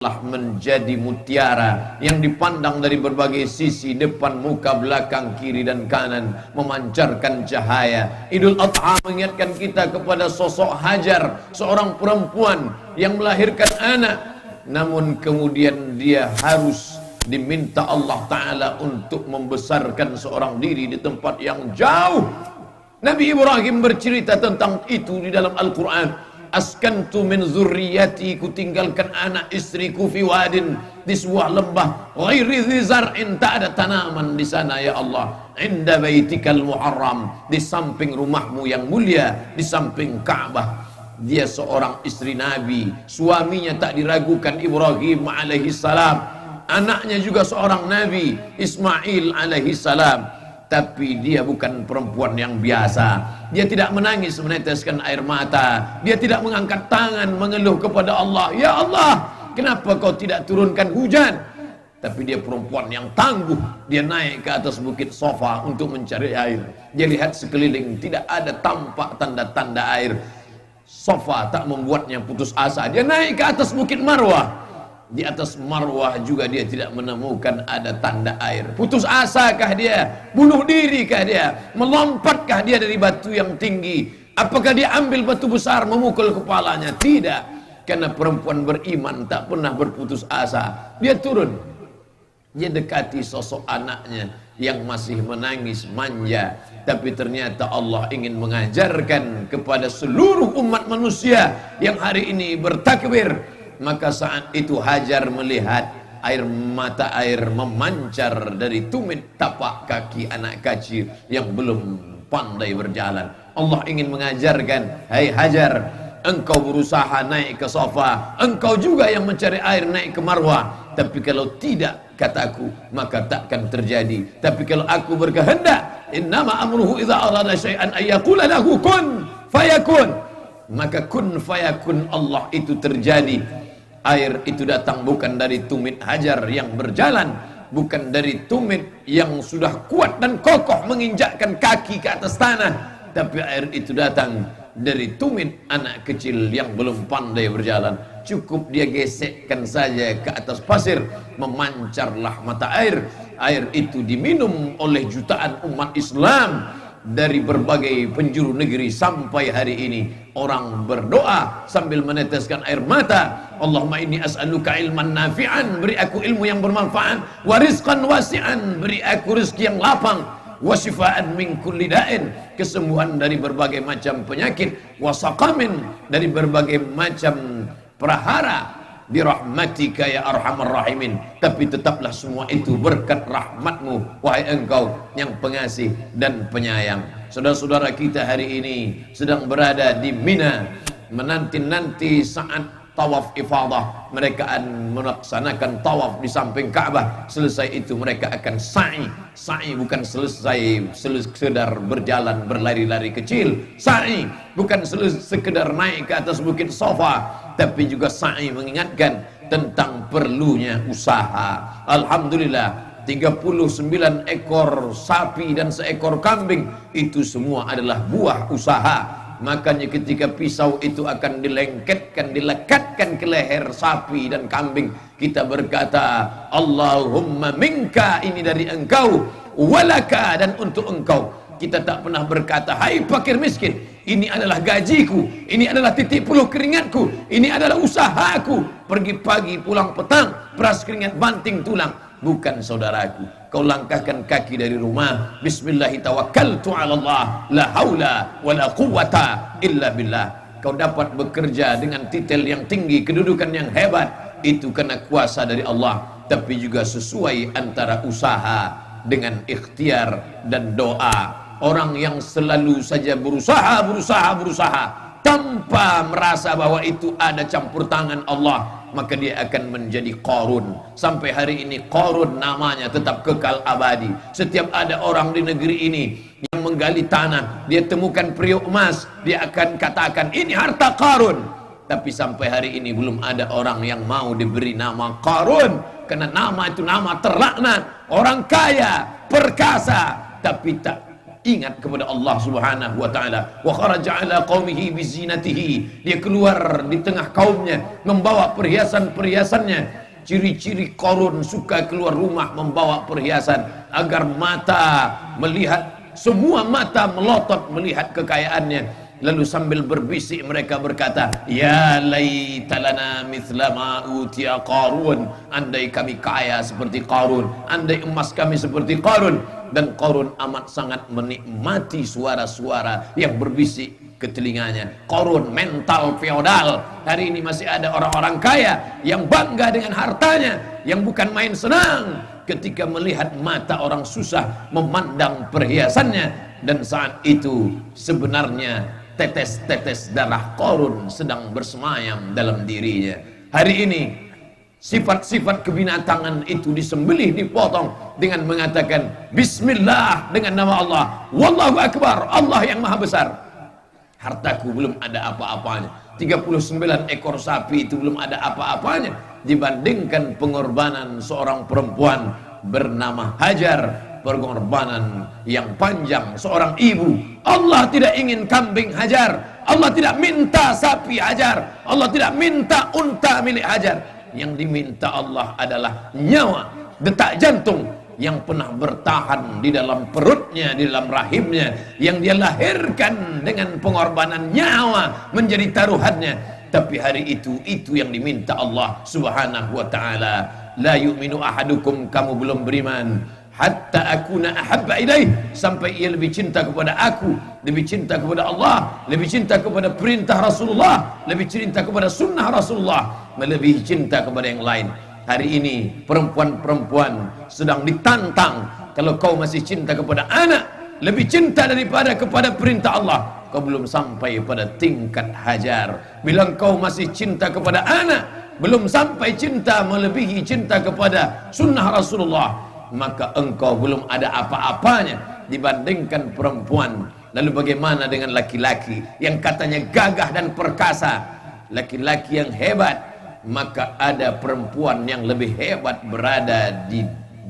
telah menjadi mutiara yang dipandang dari berbagai sisi, depan, muka, belakang, kiri dan kanan, memancarkan cahaya. Idul Adha mengingatkan kita kepada sosok Hajar, seorang perempuan yang melahirkan anak, namun kemudian dia harus diminta Allah Ta'ala untuk membesarkan seorang diri di tempat yang jauh. Nabi Ibrahim bercerita tentang itu di dalam Al-Quran. Askantu min zurriyati, ku tinggalkan anak istriku fi wadin, di sebuah lembah, ghairi dzi zar'in, tak ada tanaman di sana ya Allah, inda baitikal muharram, di samping rumahmu yang mulia, di samping Ka'bah. Dia seorang istri Nabi, suaminya tak diragukan Ibrahim alaihi salam, anaknya juga seorang Nabi Ismail alaihi salam. Tapi dia bukan perempuan yang biasa. Dia tidak menangis meneteskan air mata. Dia tidak mengangkat tangan mengeluh kepada Allah, ya Allah, kenapa kau tidak turunkan hujan? Tapi dia perempuan yang tangguh. Dia naik ke atas bukit Safa untuk mencari air. Dia lihat sekeliling, tidak ada tampak tanda-tanda air. Safa tak membuatnya putus asa. Dia naik ke atas bukit Marwah. Di atas Marwah juga dia tidak menemukan ada tanda air. Putus asakah dia? Bunuh dirikah dia? Melompatkah dia dari batu yang tinggi? Apakah dia ambil batu besar memukul kepalanya? Tidak. Karena perempuan beriman tak pernah berputus asa. Dia turun. Dia dekati sosok anaknya yang masih menangis manja. Tapi ternyata Allah ingin mengajarkan kepada seluruh umat manusia yang hari ini bertakbir. Maka saat itu Hajar melihat air mata air memancar dari tumit tapak kaki anak kecil yang belum pandai berjalan. Allah ingin mengajarkan, hai Hajar, engkau berusaha naik ke Safa, engkau juga yang mencari air naik ke Marwah. Tapi kalau tidak, kataku, maka takkan terjadi. Tapi kalau aku berkehendak, innama amruhu idza arada syai'an ayyaqula lahu kun fayakun. Maka kun fayakun Allah itu terjadi. Air itu datang bukan dari tumit Hajar yang berjalan, bukan dari tumit yang sudah kuat dan kokoh menginjakkan kaki ke atas tanah, tapi air itu datang dari tumit anak kecil yang belum pandai berjalan. Cukup dia gesekkan saja ke atas pasir, memancarlah mata air. Air itu diminum oleh jutaan umat Islam dari berbagai penjuru negeri. Sampai hari ini orang berdoa sambil meneteskan air mata, Allahumma inni as'aluka ilman nafi'an, beri aku ilmu yang bermanfaat, wa rizqan wasi'an, beri aku rezeki yang lapang, wa shifaan min kulli da'in, kesembuhan dari berbagai macam penyakit, wa saqamin, dari berbagai macam prahara, birahmatika ya arhamar rahimin. Tapi tetaplah semua itu berkat rahmatmu, wahai engkau yang pengasih dan penyayang. Saudara-saudara kita hari ini sedang berada di Mina, menanti-nanti saat tawaf ifadah. Mereka akan melaksanakan tawaf di samping Ka'bah. Selesai itu mereka akan sa'i. Sa'i bukan selesai sekedar berjalan berlari-lari kecil. Sa'i bukan sekedar naik ke atas bukit Safa, tapi juga sa'i mengingatkan tentang perlunya usaha. Alhamdulillah, 39 ekor sapi dan seekor kambing itu semua adalah buah usaha. Makanya ketika pisau itu akan dilengketkan, dilekatkan ke leher sapi dan kambing, kita berkata, Allahumma minka, ini dari engkau, walaka, dan untuk engkau. Kita tak pernah berkata, hai fakir miskin, ini adalah gajiku, ini adalah titik puluh keringatku, ini adalah usahaku, pergi pagi pulang petang, peras keringat banting tulang. Bukan, saudaraku, kau langkahkan kaki dari rumah, bismillahi tawakkaltu ala Allah, la haula wa la quwata illa billah. Kau dapat bekerja dengan titel yang tinggi, kedudukan yang hebat, itu karena kuasa dari Allah. Tapi juga sesuai antara usaha dengan ikhtiar dan doa. Orang yang selalu saja berusaha tanpa merasa bahwa itu ada campur tangan Allah, maka dia akan menjadi Qarun. Sampai hari ini Qarun namanya tetap kekal abadi. Setiap ada orang di negeri ini yang menggali tanah, dia temukan periuk emas, dia akan katakan ini harta Qarun. Tapi sampai hari ini belum ada orang yang mau diberi nama Qarun, karena nama itu nama terlaknat. Orang kaya, perkasa, tapi tak ingat kepada Allah Subhanahu wa taala. Wa kharaja ala qaumihi bizinatihi, dia keluar di tengah kaumnya membawa perhiasan-perhiasannya. Ciri-ciri Qarun suka keluar rumah membawa perhiasan agar mata melihat, semua mata melotot melihat kekayaannya. Lalu sambil berbisik mereka berkata, ya laitalana mithla ma utiya Qarun, andai kami kaya seperti Qarun, andai emas kami seperti Qarun. Dan Qarun amat sangat menikmati suara-suara yang berbisik ke telinganya. Qarun mental feodal. Hari ini masih ada orang-orang kaya yang bangga dengan hartanya, yang bukan main senang ketika melihat mata orang susah memandang perhiasannya. Dan saat itu sebenarnya tetes-tetes darah Qarun sedang bersemayam dalam dirinya. Hari ini sifat-sifat kebinatangan itu disembelih, dipotong dengan mengatakan bismillah, dengan nama Allah, wallahu akbar, Allah yang maha besar. Hartaku belum ada apa-apanya, 39 ekor sapi itu belum ada apa-apanya dibandingkan pengorbanan seorang perempuan bernama Hajar, pengorbanan yang panjang seorang ibu. Allah tidak ingin kambing Hajar, Allah tidak minta sapi Hajar, Allah tidak minta unta milik Hajar. Yang diminta Allah adalah nyawa, detak jantung yang pernah bertahan di dalam perutnya, di dalam rahimnya, yang dia lahirkan dengan pengorbanan nyawa menjadi taruhannya. Tapi hari itu yang diminta Allah Subhanahu wa taala. La yu'minu ahadukum, kamu belum beriman, hatta akuna ahabba ilaih, sampai ia lebih cinta kepada aku, lebih cinta kepada Allah, lebih cinta kepada perintah Rasulullah, lebih cinta kepada sunnah Rasulullah, melebihi cinta kepada yang lain. Hari ini perempuan-perempuan sedang ditantang. Kalau kau masih cinta kepada anak, lebih cinta daripada kepada perintah Allah, kau belum sampai pada tingkat Hajar. Bila kau masih cinta kepada anak, belum sampai cinta melebihi cinta kepada sunnah Rasulullah, maka engkau belum ada apa-apanya dibandingkan perempuan. Lalu bagaimana dengan laki-laki yang katanya gagah dan perkasa, laki-laki yang hebat? Maka ada perempuan yang lebih hebat berada di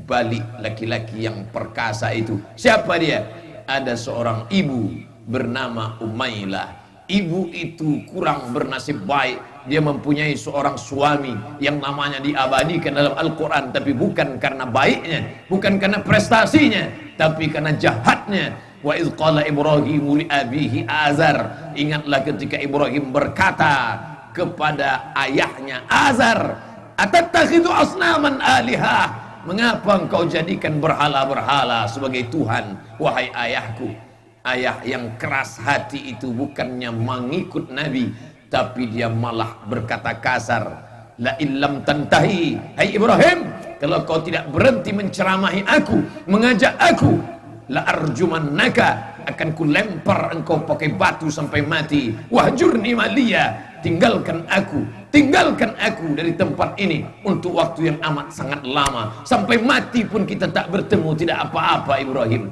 balik laki-laki yang perkasa itu. Siapa dia? Ada seorang ibu bernama Umailah. Ibu itu kurang bernasib baik. Dia mempunyai seorang suami yang namanya diabadikan dalam Al-Quran, tapi bukan karena baiknya, bukan karena prestasinya, tapi karena jahatnya. Wa idh qala Ibrahimu li abihi Azar, ingatlah ketika Ibrahim berkata kepada ayahnya Azar, atattakhidhu asnaman alihah, mengapa engkau jadikan berhala-berhala sebagai Tuhan, wahai ayahku. Ayah yang keras hati itu bukannya mengikut Nabi, tapi dia malah berkata kasar, la illam tantahi, hai Ibrahim, kalau kau tidak berhenti menceramahi aku, mengajak aku, la arjumannaka, akan ku lempar engkau pakai batu sampai mati. Wahjurni maliya, tinggalkan aku dari tempat ini untuk waktu yang amat sangat lama, sampai mati pun kita tak bertemu, tidak apa-apa Ibrahim.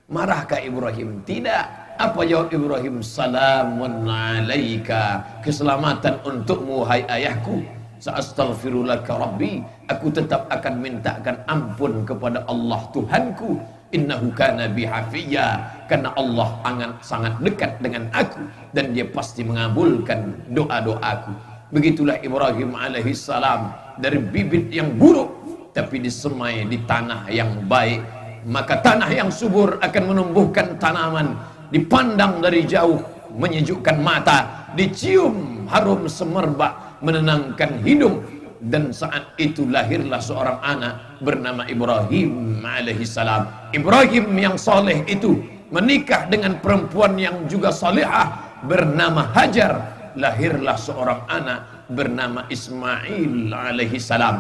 Marahkah Ibrahim? Tidak. Apa jawab Ibrahim? Salamun alaika, keselamatan untukmu hai ayahku. Sa'astaghfirulaka rabbi, aku tetap akan mintakan ampun kepada Allah Tuhanku. Innahu kana bi hafiyya, karena Allah sangat dekat dengan aku dan dia pasti mengabulkan doa-doaku. Begitulah Ibrahim alaihissalam, dari bibit yang buruk tapi disemai di tanah yang baik. Maka tanah yang subur akan menumbuhkan tanaman, dipandang dari jauh menyejukkan mata, dicium harum semerbak menenangkan hidung. Dan saat itu lahirlah seorang anak bernama Ibrahim alaihissalam. Ibrahim yang soleh itu menikah dengan perempuan yang juga salihah bernama Hajar. Lahirlah seorang anak bernama Ismail alaihissalam.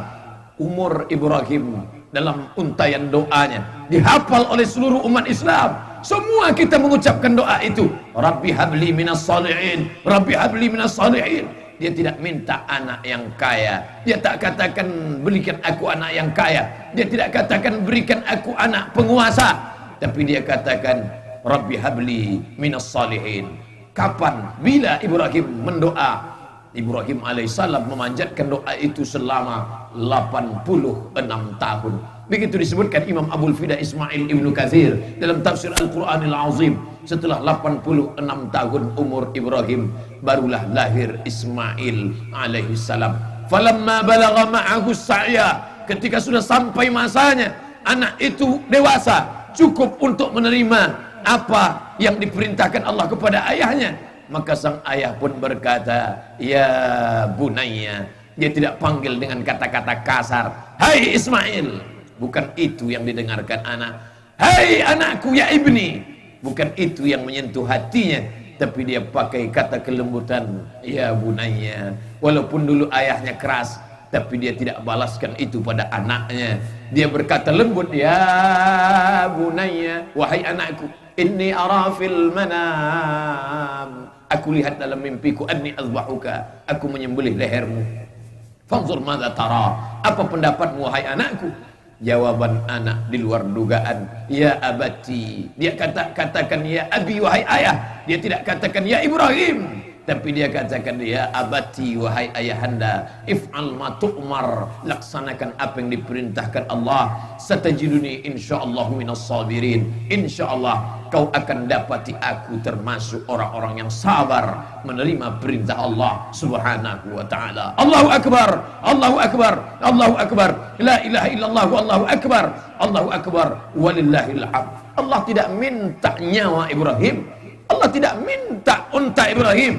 Umur Ibrahim dalam untayan doanya dihafal oleh seluruh umat Islam. Semua kita mengucapkan doa itu, Rabbi habli minas salihin, Rabbi habli minas salihin. Dia tidak minta anak yang kaya, dia tak katakan berikan aku anak yang kaya, dia tidak katakan berikan aku anak penguasa, tapi dia katakan Rabbi habli minas salihin. Kapan? Bila Ibrahim mendoa. Ibrahim alaihissalam memanjatkan doa itu selama 86 tahun. Begitu disebutkan Imam Abul Fida Ismail Ibnu Katsir dalam tafsir Al-Quranil Azim. Setelah 86 tahun umur Ibrahim, barulah lahir Ismail alaihissalam. Falamma balagha ma'ahu sa'ya, ketika sudah sampai masanya anak itu dewasa, cukup untuk menerima apa yang diperintahkan Allah kepada ayahnya, maka sang ayah pun berkata, ya bunayya. Dia tidak panggil dengan kata-kata kasar, hai Ismail. Bukan itu yang didengarkan anak. Hai anakku ya ibni. Bukan itu yang menyentuh hatinya, tapi dia pakai kata kelembutan, ya bunayya. Walaupun dulu ayahnya keras, tapi dia tidak balaskan itu pada anaknya. Dia berkata lembut, ya bunayya, wahai anakku, inni ara fil manam, aku lihat dalam mimpiku, anni azbahuka, aku menyembelih lehermu. Fanzur madza tara, apa pendapatmu wahai anakku? Jawaban anak di luar dugaan, ya abati. Dia katakan ya abi, wahai ayah. Dia tidak katakan ya Ibrahim, tapi dia katakan ya abati, wahai ayahanda. If'al ma tu'mar, laksanakan apa yang diperintahkan Allah. Satajiduni insyaallah minas sabirin. Insyaallah kau akan dapati aku termasuk orang-orang yang sabar menerima perintah Allah subhanahu wa ta'ala. Allahu akbar, Allahu akbar, Allahu akbar, la ilaha illallah, Allahu akbar, Allahu akbar, walillahil hamd. Allah tidak minta nyawa Ibrahim, Allah tidak minta unta Ibrahim,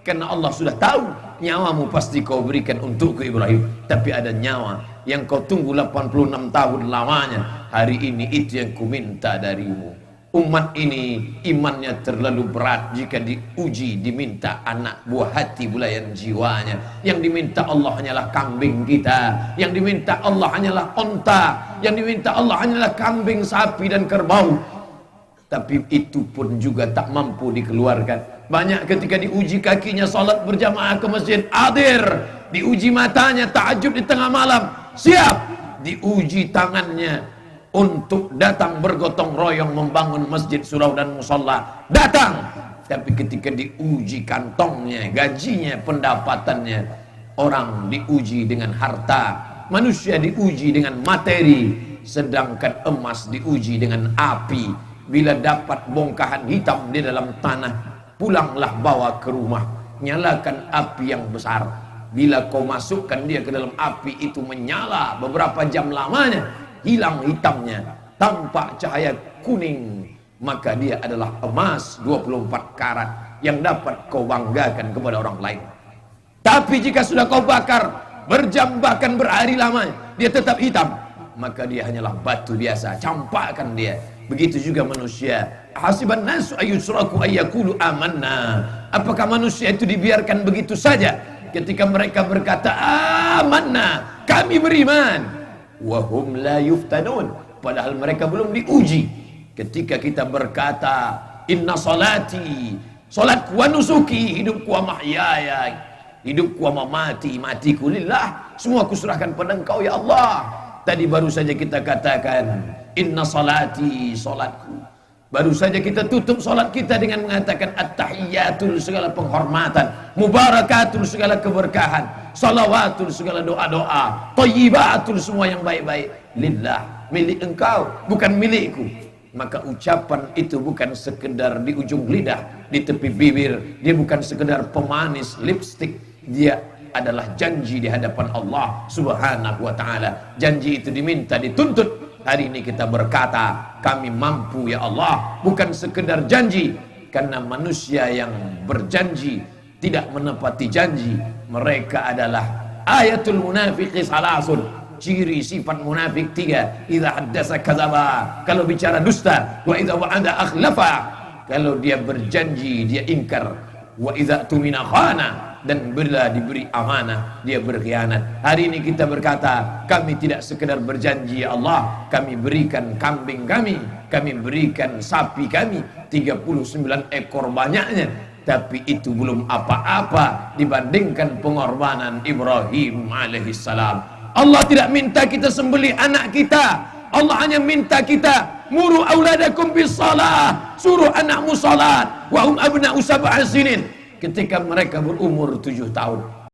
karena Allah sudah tahu nyawamu pasti kau berikan untukku Ibrahim. Tapi ada nyawa yang kau tunggu 86 tahun lamanya. Hari ini itu yang ku minta darimu. Umat ini imannya terlalu berat jika diuji, diminta anak buah hati bulayan jiwanya. Yang diminta Allah hanyalah kambing kita, yang diminta Allah hanyalah onta, yang diminta Allah hanyalah kambing, sapi dan kerbau. Tapi itu pun juga tak mampu dikeluarkan. Banyak ketika diuji kakinya salat berjamaah ke masjid, hadir. Diuji matanya tahajud di tengah malam, siap. Diuji tangannya untuk datang bergotong royong membangun masjid, surau dan musalla, datang. Tapi ketika diuji kantongnya, gajinya, pendapatannya, orang diuji dengan harta, manusia diuji dengan materi, sedangkan emas diuji dengan api. Bila dapat bongkahan hitam di dalam tanah, pulanglah bawa ke rumah, nyalakan api yang besar. Bila kau masukkan dia ke dalam api itu, menyala beberapa jam lamanya, hilang hitamnya, tampak cahaya kuning, maka dia adalah emas 24 karat yang dapat kau banggakan kepada orang lain. Tapi jika sudah kau bakar berjam bahkan berhari lamanya, dia tetap hitam, maka dia hanyalah batu biasa, campakkan dia. Begitu juga manusia. Hasiban nasu ayyusraku ayyakulu amanna. Apakah manusia itu dibiarkan begitu saja ketika mereka berkata amanna, kami beriman, wahum la yuftanun, padahal mereka belum diuji. Ketika kita berkata inna salati, salatku wa nusuki, hidupku wa mahyaya, hidupku wa mamati, matiku lillah, semua kuserahkan pada Engkau ya Allah. Tadi baru saja kita katakan inna salati, salatku. Baru saja kita tutup salat kita dengan mengatakan at-tahiyyatul, segala penghormatan, mubarakatul, segala keberkahan, salawatul, segala doa-doa, thayyibatul, semua yang baik-baik, lillah, milik Engkau, bukan milikku. Maka ucapan itu bukan sekedar di ujung lidah, di tepi bibir. Dia bukan sekedar pemanis lipstik. Dia adalah janji di hadapan Allah subhanahu wa ta'ala. Janji itu diminta, dituntut. Hari ini kita berkata kami mampu ya Allah, bukan sekedar janji. Karena manusia yang berjanji tidak menepati janji, mereka adalah ayatul munafiqi salasun. Ciri sifat munafik 3. Idza haddasa kadzaba, kalau bicara dusta. Wa idza wa'ada akhlafa, kalau dia berjanji dia ingkar. Wa idza tumina khana, dan bila diberi amanah dia berkhianat. Hari ini kita berkata kami tidak sekedar berjanji ya Allah, kami berikan kambing kami, kami berikan sapi kami 39 ekor banyaknya, tapi itu belum apa-apa dibandingkan pengorbanan Ibrahim alaihissalam. Allah tidak minta kita sembelih anak kita, Allah hanya minta kita muru auladakum bis salah, suruh anakmu salat, wa hum abna'u sab'a sinin, ketika mereka berumur 7 tahun.